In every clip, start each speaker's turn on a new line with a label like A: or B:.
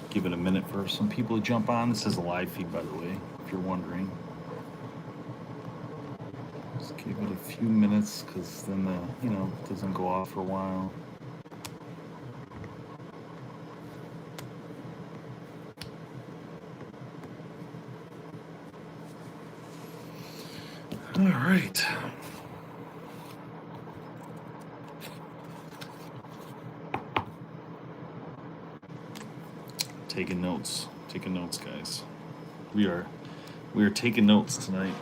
A: Give it a minute for some people to jump on. This is a live feed, by the way, if you're wondering. Just give it a few minutes because then it doesn't go off for a while. All right. Taking notes, guys. We are taking notes tonight.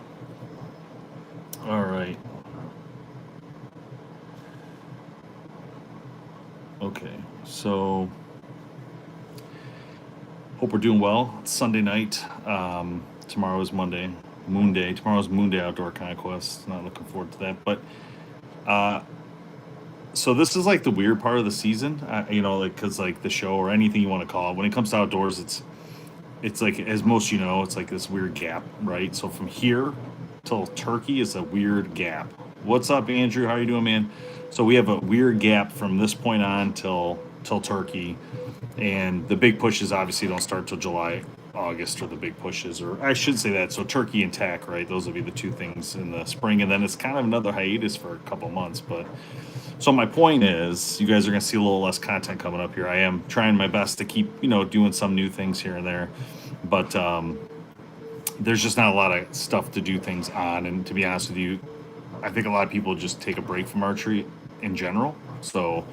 A: All right. Okay, so hope we're doing well. It's Sunday night. Tomorrow is Monday, Moon Day. Tomorrow's Moon Day Outdoor Conquest. Not looking forward to that, but so this is like the weird part of the season, because like the show or anything you want to call it. When it comes to outdoors, it's like, as most it's like this weird gap, right? So from here till Turkey is a weird gap. What's up, Andrew? How you doing, man? So we have a weird gap from this point on till Turkey, and the big pushes obviously don't start till July, August, or the big pushes, or I should say that. So Turkey and tack, right? Those will be the two things in the spring, and then it's kind of another hiatus for a couple months. But so my point is, you guys are going to see a little less content coming up here. I am trying my best to keep doing some new things here and there, but there's just not a lot of stuff to do things on. And to be honest with you, I think a lot of people just take a break from archery in general. So,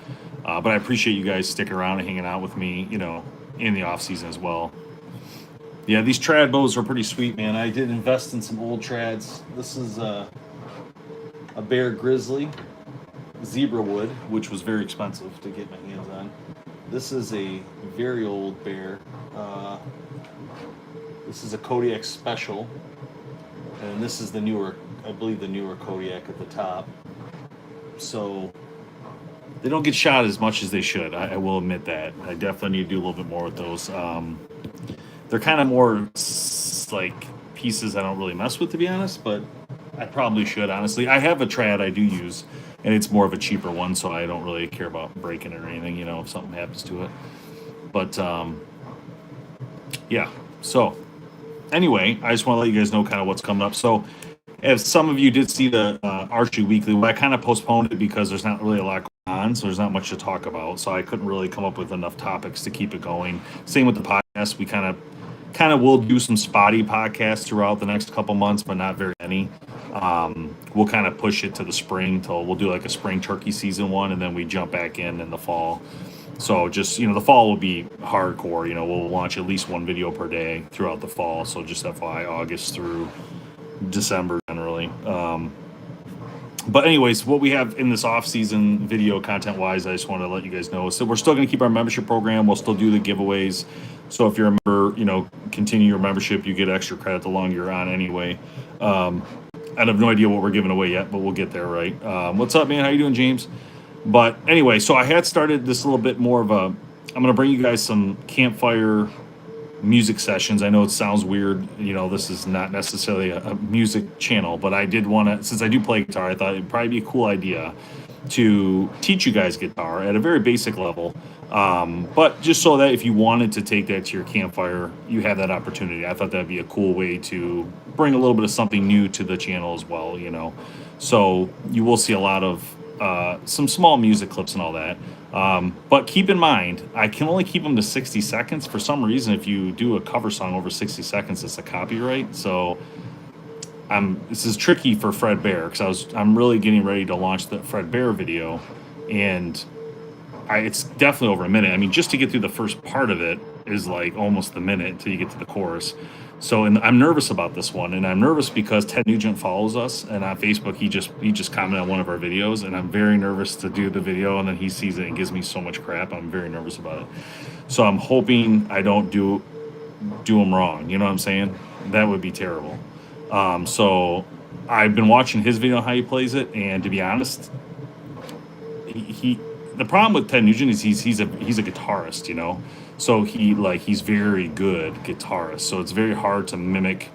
A: but I appreciate you guys sticking around and hanging out with me, in the off season as well. Yeah, these trad bows are pretty sweet, man. I did invest in some old trads. This is a Bear Grizzly zebra wood, which was very expensive to get my hands on. This is a very old Bear. This is a Kodiak Special, and this is the newer, I believe the newer Kodiak at the top. So they don't get shot as much as they should. I will admit that. I definitely need to do a little bit more with those. They're kind of more like pieces I don't really mess with, to be honest, but I probably should, honestly. I have a trad I do use, and it's more of a cheaper one, so I don't really care about breaking it or anything, if something happens to it. But yeah, so anyway, I just want to let you guys know kind of what's coming up. So if some of you did see the Archery Weekly, well, I kind of postponed it because there's not really a lot going on, so there's not much to talk about. So I couldn't really come up with enough topics to keep it going. Same with the podcast. We kind of will do some spotty podcasts throughout the next couple months, but not very many. We'll kind of push it to the spring till we'll do like a spring turkey season one, and then we jump back in the fall. So just, the fall will be hardcore. We'll launch at least one video per day throughout the fall. So just FYI, August through December generally. But anyways, what we have in this off-season video content-wise, I just want to let you guys know. So we're still going to keep our membership program. We'll still do the giveaways. So if you're a member, continue your membership. You get extra credit the longer you're on anyway. I have no idea what we're giving away yet, but we'll get there, right? What's up, man? How you doing, James? But anyway, so I had started this a little bit more of a... I'm going to bring you guys some campfire music sessions. I know it sounds weird. This is not necessarily a music channel, but I did want to... Since I do play guitar, I thought it'd probably be a cool idea to teach you guys guitar at a very basic level. But just so that if you wanted to take that to your campfire, you have that opportunity. I thought that'd be a cool way to bring a little bit of something new to the channel as well, So you will see a lot of some small music clips and all that. But keep in mind, I can only keep them to 60 seconds. For some reason, if you do a cover song over 60 seconds, it's a copyright. So this is tricky for Fred Bear, because I'm really getting ready to launch the Fred Bear video, and it's definitely over a minute. I mean, just to get through the first part of it is like almost a minute until you get to the chorus. So, and I'm nervous about this one, and I'm nervous because Ted Nugent follows us, and on Facebook he just commented on one of our videos, and I'm very nervous to do the video, and then he sees it and gives me so much crap. I'm very nervous about it. So I'm hoping I don't do him wrong. You know what I'm saying? That would be terrible. So I've been watching his video how he plays it, and to be honest, the problem with Ted Nugent is he's a guitarist, so he's very good guitarist. So it's very hard to mimic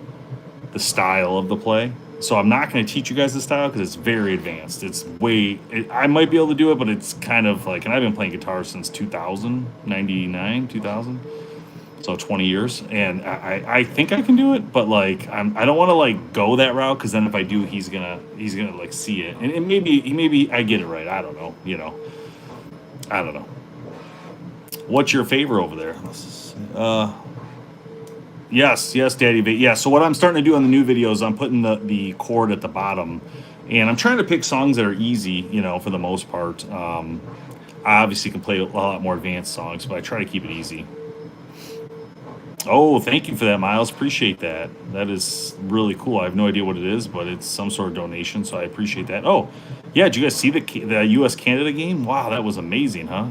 A: the style of the play. So I'm not going to teach you guys the style because it's very advanced. I might be able to do it, but it's kind of like, and I've been playing guitar since 2000, 99, 2000. So 20 years, and I think I can do it, but like I don't want to like go that route because then if I do, he's gonna like see it, and maybe I get it right. I don't know, I don't know. What's your favor over there? Yes, Daddy V. Yeah. So what I'm starting to do on the new videos, I'm putting the chord at the bottom, and I'm trying to pick songs that are easy, for the most part. I obviously can play a lot more advanced songs, but I try to keep it easy. Oh, thank you for that, Miles. Appreciate that. That is really cool. I have no idea what it is, but it's some sort of donation, so I appreciate that. Oh, yeah. Did you guys see the U.S. Canada game? Wow, that was amazing, huh?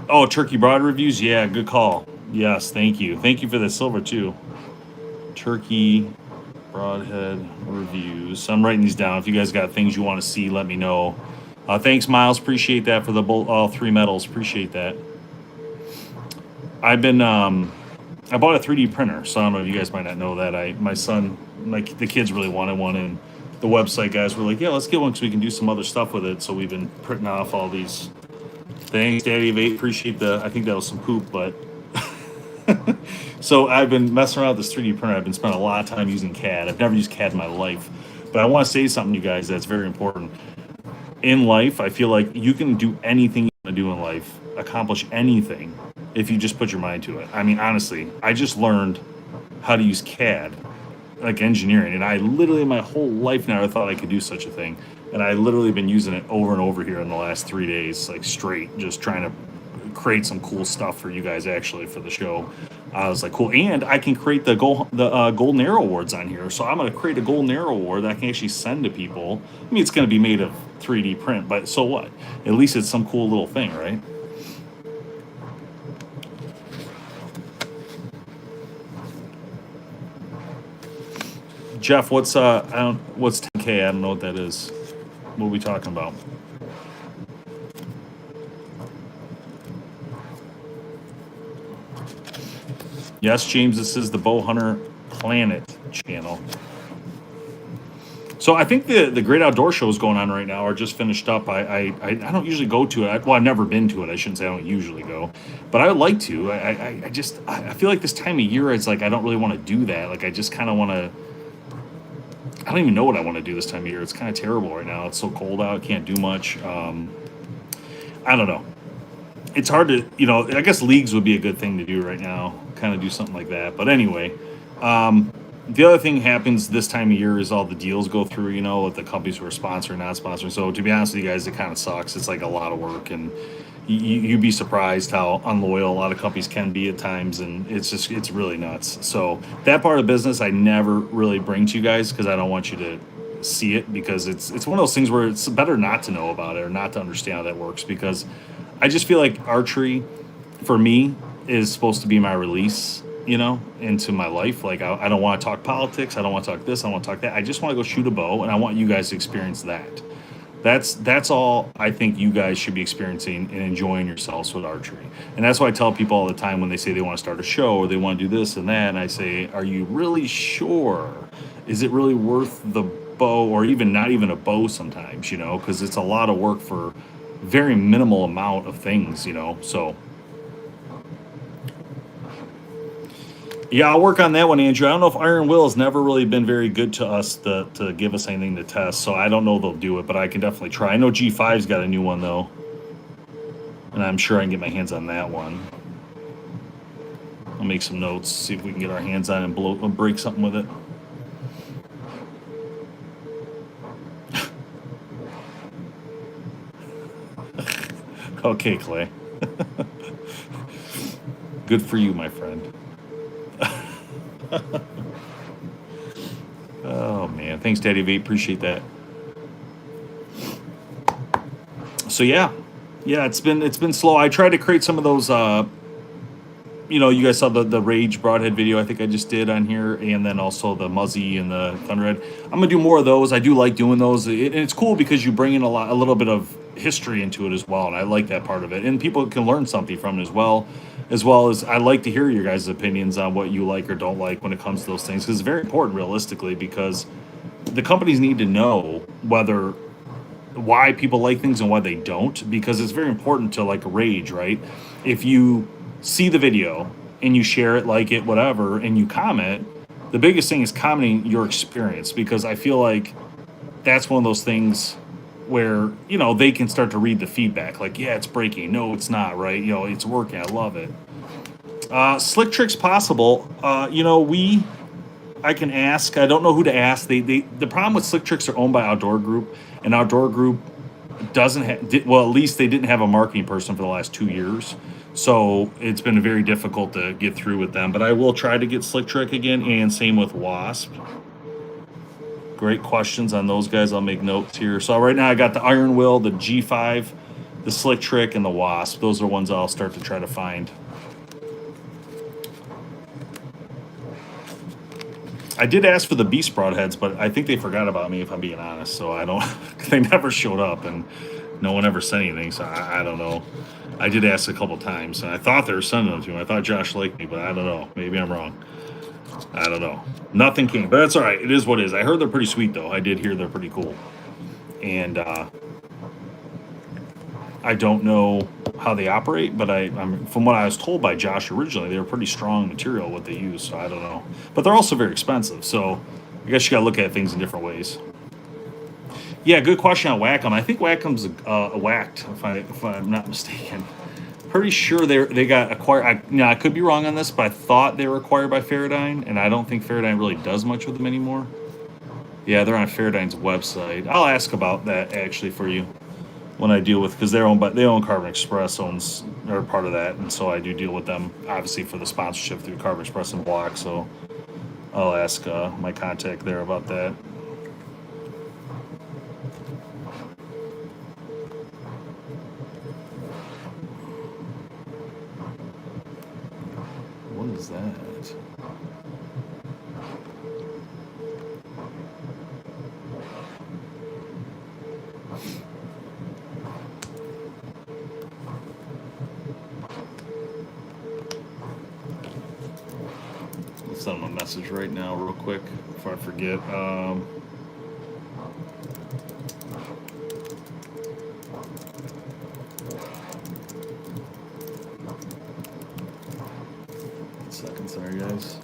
A: Oh, Turkey Broad reviews. Yeah, good call. Yes, thank you. Thank you for the silver too. Turkey Broadhead reviews. I'm writing these down. If you guys got things you want to see, let me know. Thanks, Miles. Appreciate that for the all 3 medals. Appreciate that. I've been I bought a 3D printer, so I don't know if you guys might not know that. My son, the kids really wanted one, and the website guys were like, "Yeah, let's get one because we can do some other stuff with it." So we've been printing off all these. Thanks, Daddy of 8. Appreciate I think that was some poop, but. So I've been messing around with this 3D printer. I've been spending a lot of time using CAD. I've never used CAD in my life, but I want to say something, you guys, that's very important. In life, I feel like you can do anything you want to do in life, accomplish anything, if you just put your mind to it. I mean, honestly, I just learned how to use CAD, like engineering, and I literally my whole life never thought I could do such a thing. And I literally been using it over and over here in the last 3 days, like straight, just trying to create some cool stuff for you guys actually for the show. I was like, cool, and I can create the Golden Arrow Awards on here. So I'm going to create a Golden Arrow Award that I can actually send to people. I mean, it's going to be made of 3D print, but so what? At least it's some cool little thing, right? Jeff, what's 10K? I don't know what that is. What are we talking about? Yes, James, this is the BowHunterPlanet channel. So I think the Great Outdoor shows going on right now are just finished up. I don't usually go to it. Well, I've never been to it. I shouldn't say I don't usually go, but I would like to. I feel like this time of year, it's like I don't really want to do that. Like I just kind of want to. I don't even know what I want to do this time of year. It's kind of terrible right now. It's so cold out. Can't do much. I don't know. It's hard to, I guess leagues would be a good thing to do right now. Kind of do something like that. But anyway, the other thing happens this time of year is all the deals go through, with the companies who are sponsoring, not sponsoring. So to be honest with you guys, it kind of sucks. It's like a lot of work, and you'd be surprised how unloyal a lot of companies can be at times, and it's really nuts. So that part of the business I never really bring to you guys because I don't want you to see it, because it's one of those things where it's better not to know about it or not to understand how that works, because I just feel like archery for me is supposed to be my release, into my life. Like I don't want to talk politics. I don't want to talk this. I don't want to talk that. I just want to go shoot a bow, and I want you guys to experience that. That's all I think you guys should be experiencing and enjoying yourselves with archery. And that's why I tell people all the time when they say they want to start a show or they want to do this and that, and I say, are you really sure? Is it really worth the bow, or even not even a bow sometimes, because it's a lot of work for very minimal amount of things, so yeah, I'll work on that one, Andrew. I don't know if Iron Will has never really been very good to us to give us anything to test, so I don't know if they'll do it, but I can definitely try. I know G5's got a new one, though, and I'm sure I can get my hands on that one. I'll make some notes, see if we can get our hands on it and break something with it. Okay, Clay. Good for you, my friend. Oh man, thanks, Daddy V. Appreciate that. So yeah, it's been slow. I tried to create some of those. You guys saw the Rage Broadhead video I think I just did on here, and then also the Muzzy and the Thunderhead. I'm gonna do more of those. I do like doing those. And it's cool because you bring in a little bit of history into it as well, and I like that part of it. And people can learn something from it as well. As well as I like to hear your guys' opinions on what you like or don't like when it comes to those things, because it's very important realistically, because the companies need to know why people like things and why they don't, because it's very important to like Rage, right? If you see the video and you share it, like it, whatever, and you comment, the biggest thing is commenting your experience, because I feel like that's one of those things where, you know, they can start to read the feedback. Like, yeah, it's breaking. No, it's not, right? You know, it's working. I love it. Slick tricks possible. You know, I can ask. I don't know who to ask. The problem with Slick Tricks are owned by Outdoor Group, and Outdoor Group doesn't have, well, at least they didn't have a marketing person for the last 2 years. So it's been very difficult to get through with them. But I will try to get Slick Trick again, and same with Wasp. Great questions on those guys. I'll make notes here. So right now I got the Iron Will, the G5, the Slick Trick, and the Wasp. Those are ones I'll start to try to find. I did ask for the Beast Broadheads, but I think they forgot about me, if I'm being honest. So I don't, they never showed up, and no one ever sent anything. So I don't know. I did ask a couple times, and I thought they were sending them to me. I thought Josh liked me, but I don't know. Maybe I'm wrong. I don't know. Nothing came, but that's all right. It is what it is. I heard they're pretty sweet, though. I did hear they're pretty cool. And I don't know how they operate, but I'm from what I was told by Josh originally, they were pretty strong material what they use. So I don't know, but they're also very expensive. So I guess you got to look at things in different ways. Yeah, good question on Wacom. I think Wacom's whacked, if I'm not mistaken. Pretty sure they got acquired. I could be wrong on this, but I thought they were acquired by Faradyne, and I don't think Faradyne really does much with them anymore. Yeah, they're on Faradyne's website. I'll ask about that actually for you when I deal with, because they own Carbon Express, they're part of that, and so I do deal with them obviously for the sponsorship through Carbon Express and Block. So I'll ask my contact there about that. What is that? Let's send them a message right now real quick before I forget. Second, sorry guys.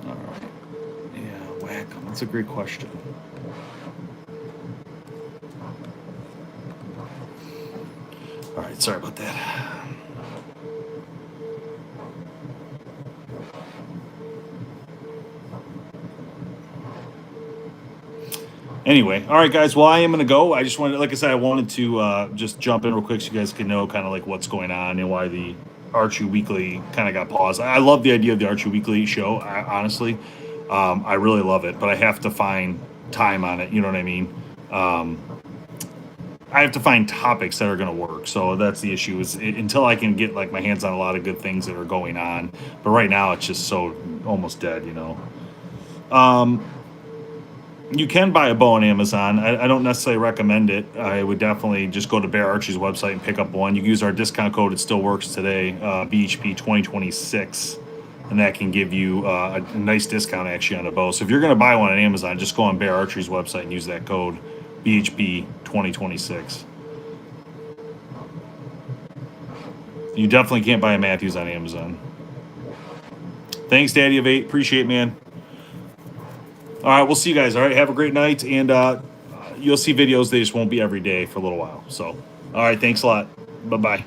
A: All right. Yeah, Wacom. That's a great question. All right, sorry about that. Anyway, all right, guys. Well, I am going to go. I just wanted, like I said, I wanted to just jump in real quick so you guys can know kind of like what's going on and why the Archery Weekly kind of got paused. I love the idea of the Archery Weekly show, honestly. I really love it, but I have to find time on it. You know what I mean? I have to find topics that are going to work. So that's the issue, is until I can get like my hands on a lot of good things that are going on. But right now it's just so almost dead, you know. You can buy a bow on Amazon. I don't necessarily recommend it. I would definitely just go to Bear Archery's website and pick up one. You can use our discount code. It still works today, BHP 2026. And that can give you a nice discount actually on a bow. So if you're going to buy one on Amazon, just go on Bear Archery's website and use that code BHP 2026. You definitely can't buy a Matthews on Amazon. Thanks, Daddy of 8. Appreciate it, man. All right, we'll see you guys. All right, have a great night, and you'll see videos. They just won't be every day for a little while. So, all right, thanks a lot. Bye-bye.